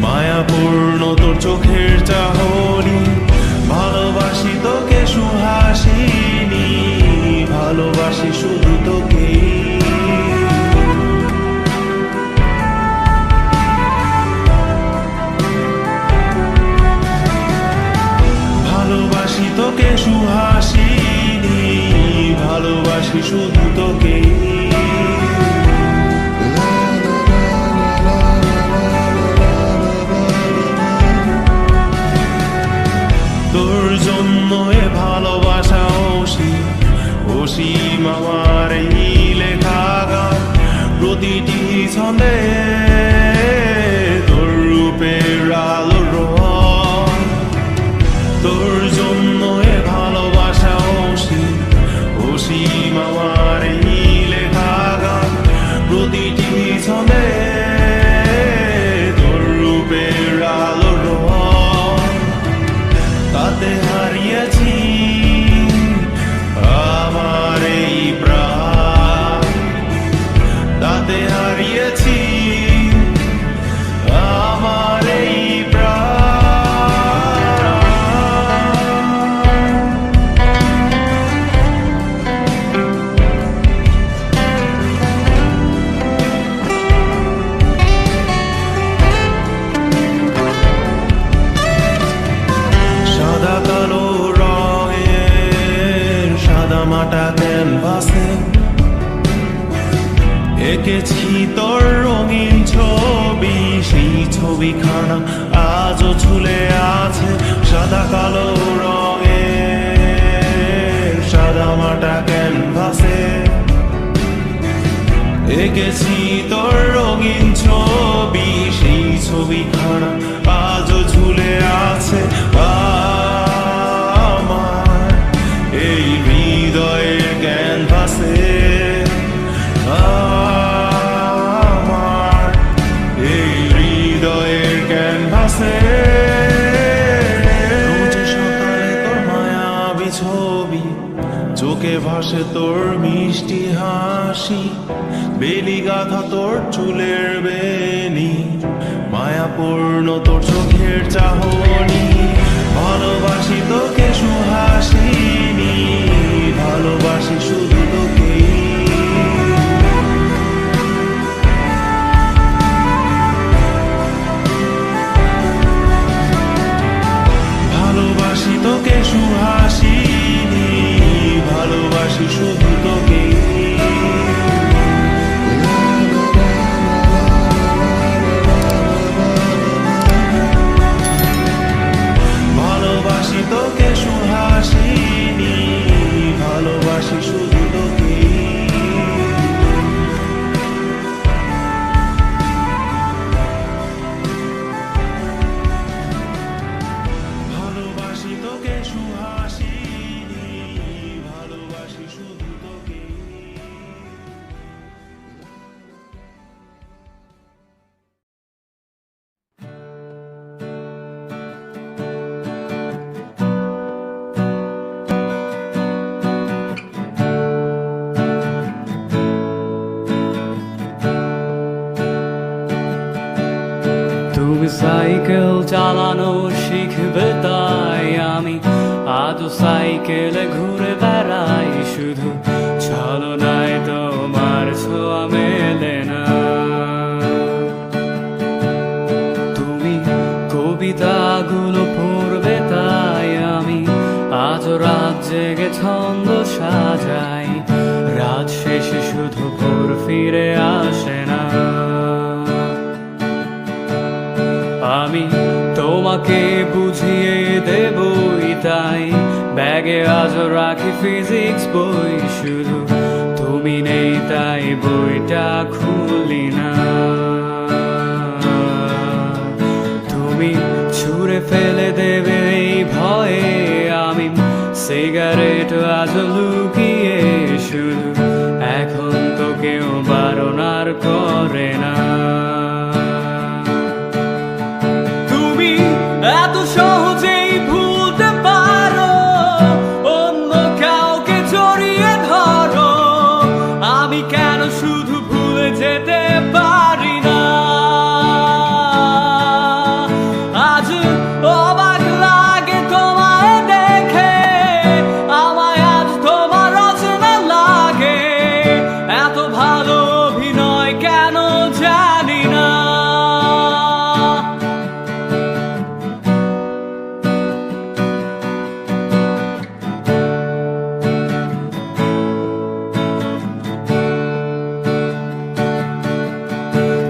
মায়াপূর্ণ তোর চোখের চাহনি। ভালোবাসি তোকে সুহাসিনী, ভালোবাসি শুধু তোকে। ভালোবাসি তোকে সুহাসিনী, ভালোবাসি শুধু তোকে। তোর জন্য এ ভালোবাসা অসীম, অসীম আমার এই লেখা গান, প্রতিটি ছন্দে তোর রূপের আলো রং। তোর জন্য এ ভালোবাসা অসীম, অসীম আমার এই লেখা গান, প্রতিটি ছন্দে তোর রূপের আলো রং। তাতে হারিয়েছি আমার এই প্রাণ, তাতে হারিয়েছি আমার এই সাদা কালো রঙের সাদা মাটা ক্যানভাসে এঁকেছি তোর রঙিন ছবি, সেই ছবিখানা আজও ঝুলে আছে। সাদা কালো রঙের সাদা মাটা ক্যানভাসে এঁকেছি তোর রঙিন ছবি, সেই ছবিখানা আজও ঝুলে আছে আমার এই হৃদয়ের ক্যানভাসে। আমার এই হৃদয়ের ক্যানভাসে। রোজ সকালে তোর মায়াবী ছবি, চোখে ভাসে তোর মিষ্টি হাসি, বেলি গাথা তোর চুলের বেনি, মায়াপূর্ণ তোর চোখের চাহনি। ভালোবাসি তোকে সুহাসিনী, ভালোবাসি শুধু তোকে। ভালোবাসি তোকে সুহাসিনী, ভালোবাসি শুধু তোকে। ভালোবাসি তোকে সুহাসিনী, ভালোবাসি শুধু তোকে। ভালোবাসি তোকে সুহাসিনী, ভালোবাসি শুধু তোকে। তুমি সাইকেল চালানো শিখবে তাই আমি আজও সাইকেলে ঘুরে বেড়াই, শুধু ছলনায় তোমার ছোঁয়া মেলে না। তুমি কবিতাগুলো পড়বে তাই আমি আজও রাত জেগে ছন্দ সাজাই, রাত শেষে শুধু ভোর ফিরে আসে না। আমি তোমাকে বুঝিয়ে দেবই তাই ব্যাগে আজও রাখি ফিজিক্স বই, শুধু তুমি তুমি নেই তাই বইটা খুলি না। তুমি ছুঁড়ে ফেলে দেবে এই ভয়ে আমি সিগারেট আজ লুকিয়ে, শুধু এখন তো কেউ বারণ আর করে না। তুমি এত সহজেই ভুলতে পারো, অন্য কাউকে জড়িয়ে ধরো, আমি কেন শুধু ভুলে যেতে পারি না। আজ অবাক লাগে তোমায় দেখে, আমায় আজ তোমার রচনা লাগে, এত ভালো অভিনয় কেন জানি না।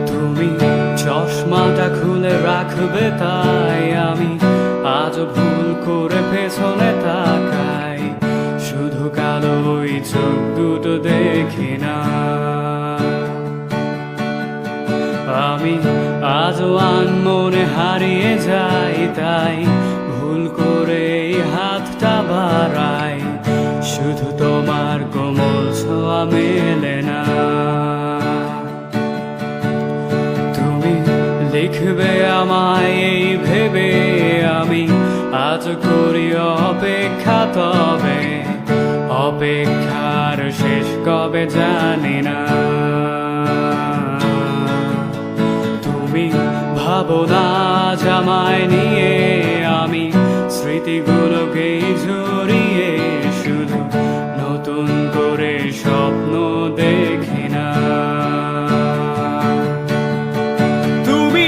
তুমি চশমাটা খুলে রাখবে তাই আমি আজ ভুল করে পেছনে তাকাই, শুধু কালো ওই চোখ দুটো দেখি না। আমি আজও আনমনে হারিয়ে যাই, তাই ভুল করে এই হাতটা বাড়াই, শুধু তোমার কোমল ছোঁয়া মেলে না। তুমি লিখবে আমায় এই ভেবে আমি আজ করি অপেক্ষা, তবে অপেক্ষার শেষ কবে জানি না। তুমি ভাবো না জামায় নিয়ে আমি স্মৃতিগুলোকেই জড়িয়ে, শুধু নতুন করে স্বপ্ন দেখি না। তুমি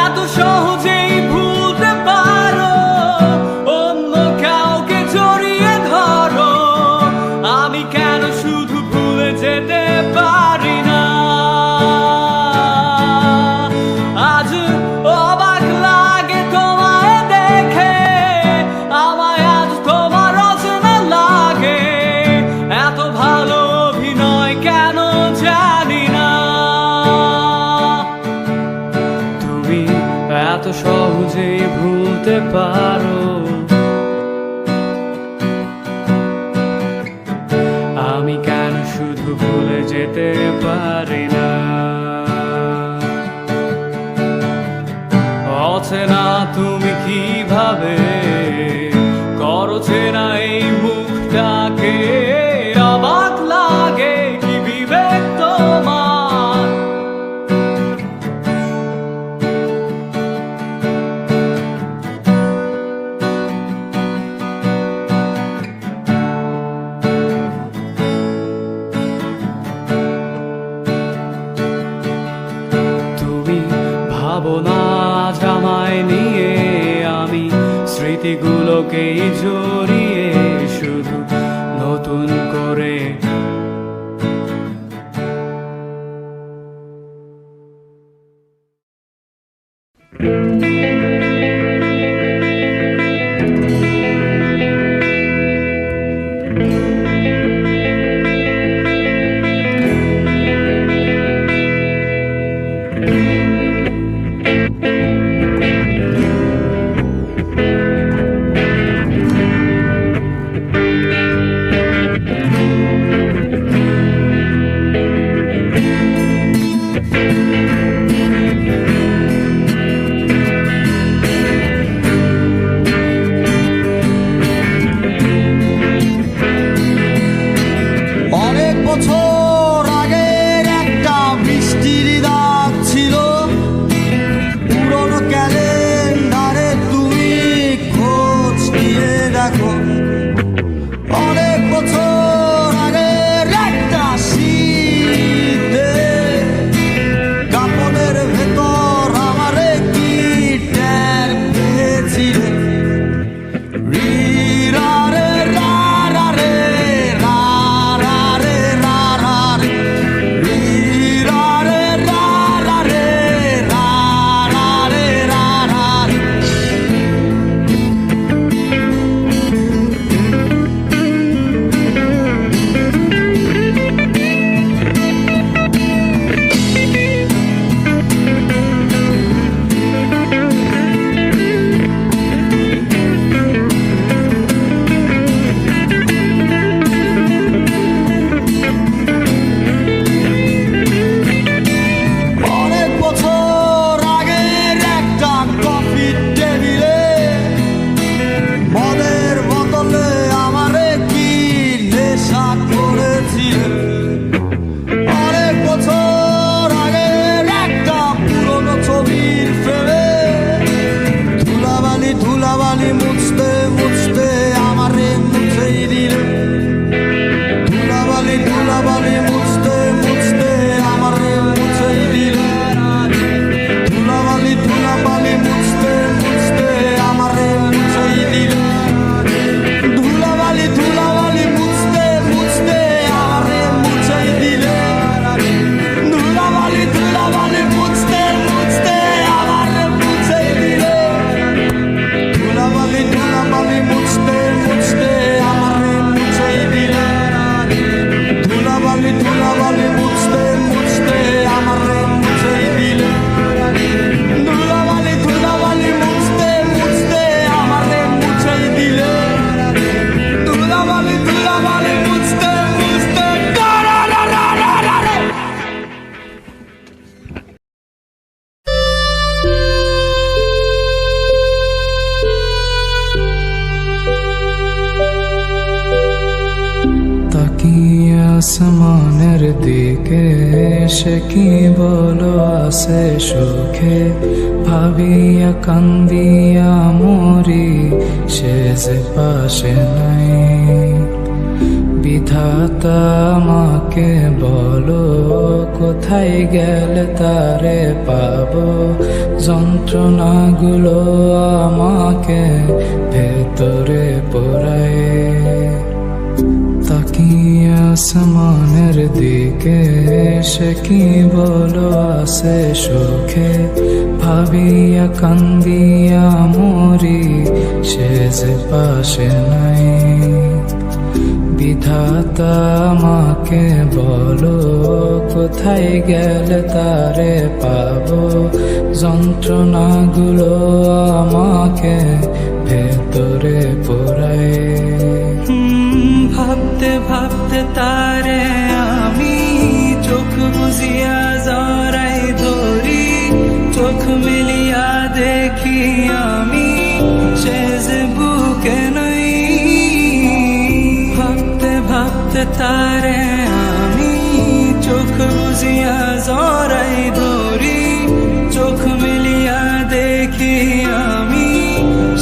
এত সহজেই ভুলতে পারো, অন্য কাউকে জড়িয়ে ধরো, আমি কেন শুধু ভুলে যেতে পারি না। আজ অবাক লাগে তোমায় দেখে, আমায় আজ তোমার রচনা লাগে, এত ভালো অভিনয় কেন জানি না। তুমি এত সহজেই ভুলতে পারো, আমি কেন শুধু ভুলে যেতে পারি না। অচেনা তুমি কিভাবে করো চেনা এই মুখটাকে, অবাক লাগে কি বিবেক তোমার। তুমি ভাবো না জামায় নিয়ে আমি স্মৃতিগুলোকেই জড়িয়ে, শুধু নতুন করে দিকে সে কি বলো আছে সুখে ভাবিয়া কান্দিয়া মরি সে যে পাশে নাই বিধাতা আমাকে বলো কোথায় গেলে তারে পাবো যন্ত্রণাগুলো আমাকে ভেতরে পোড়ায় তাকিয়ে আসমানের দিকে সে কি বলো আছে সুখে ভাবিয়া কান্দিয়া মরি সে যে পাশে নাই বিধাতা আমাকে বলো কোথায় গেলে তারে পাবো যন্ত্রণাগুলো আমাকে ভেতরে পোড়ায় ভাবতে ভাবতে তারে আমি চোখ বুঝিয়া জড়াই ধরি চোখ মিলিয়া দেখি আমি সে যে বুকে নাই ভাবতে ভাবতে তারে আমি চোখ বুঝিয়া জড়াই ধরি চোখ মিলিয়া দেখি আমি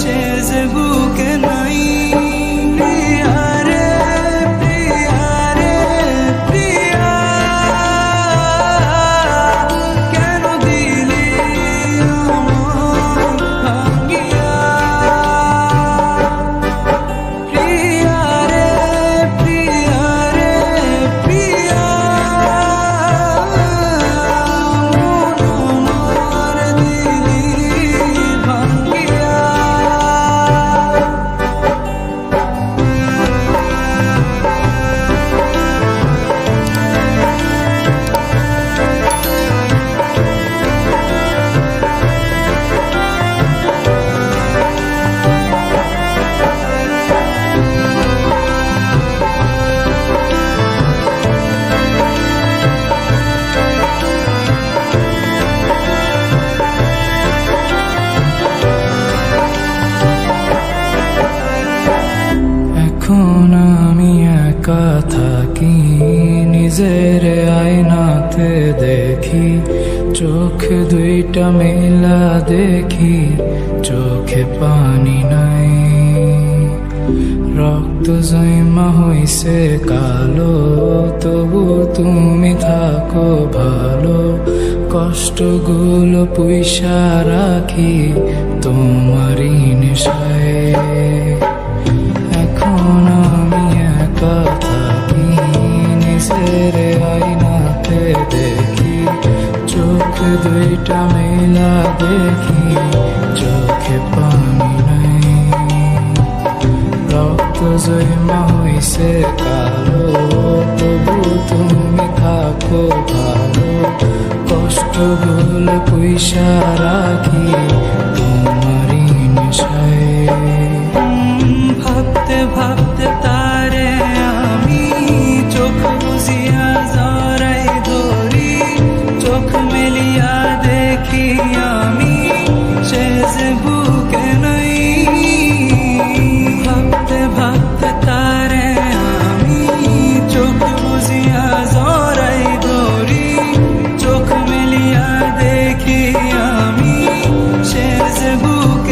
সে যে বুকে নাই এখন আমি একা থাকি নিজের আয়নাতে দেখি চোখ দুইটা মেলা দেখি চোখে পানি নাই রক্ত জমা হইছে কালো তবু তুমি থাকো ভালো কষ্টগুলো পুইসা রাখি তোমারই নেশায় এখন আমি একা থাকি নিজের আয়নাতে দেখি চোখ দুইটা মেলা দেখি চোখে পানি নাই রক্ত জমা হইছে কালো তবু তুমি থাকো ভালো কষ্টগুলো পুইসা রাখি তোমারই নেশায় ভাবতে ভাবতে তারে আমি চোখ বুঝিয়া জড়াই ধরি চোখ মেলিয়া দেখি আমি সে যে বুকে নাই ভাবতে ভাবতে তারে আমি চোখ বুঝিয়া জড়াই ধরি চোখ মেলিয়া দেখি আমি সে যে বুকে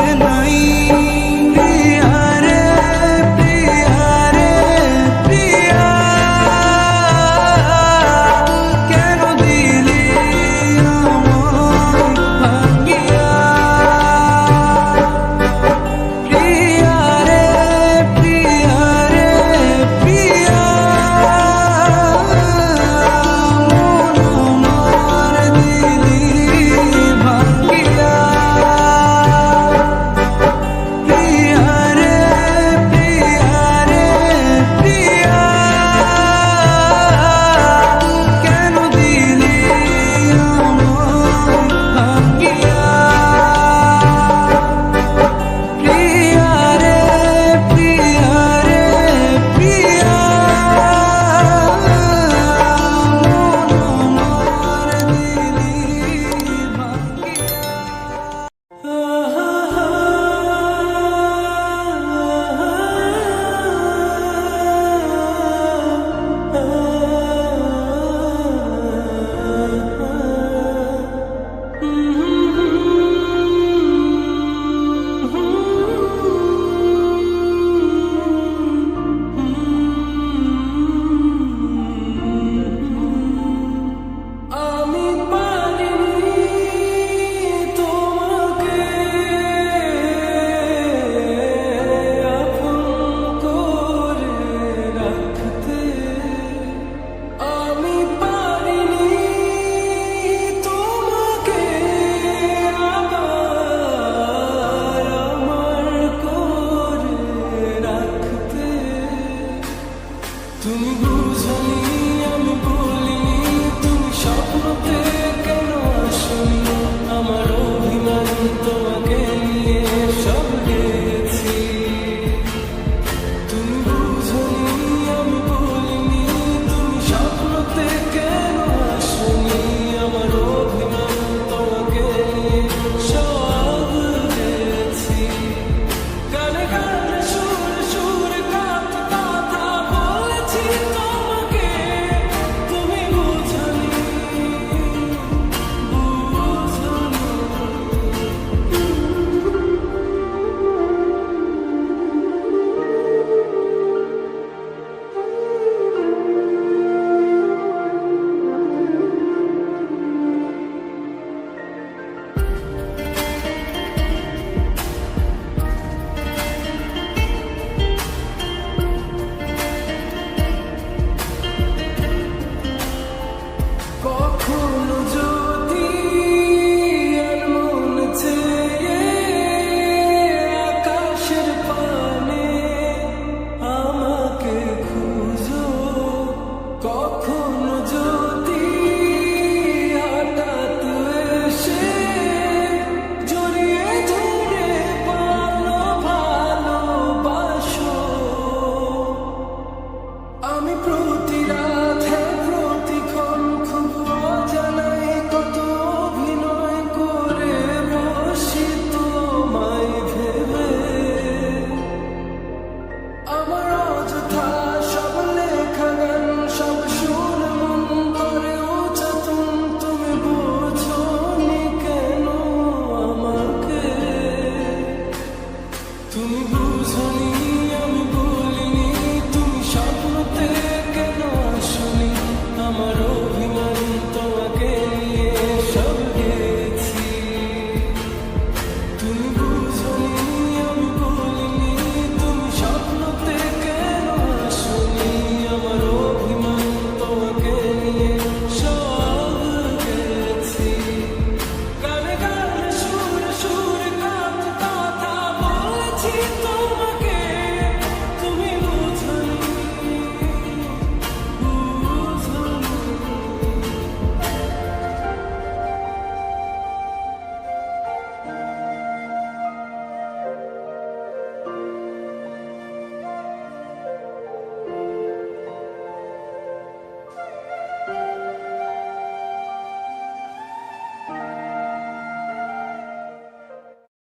তো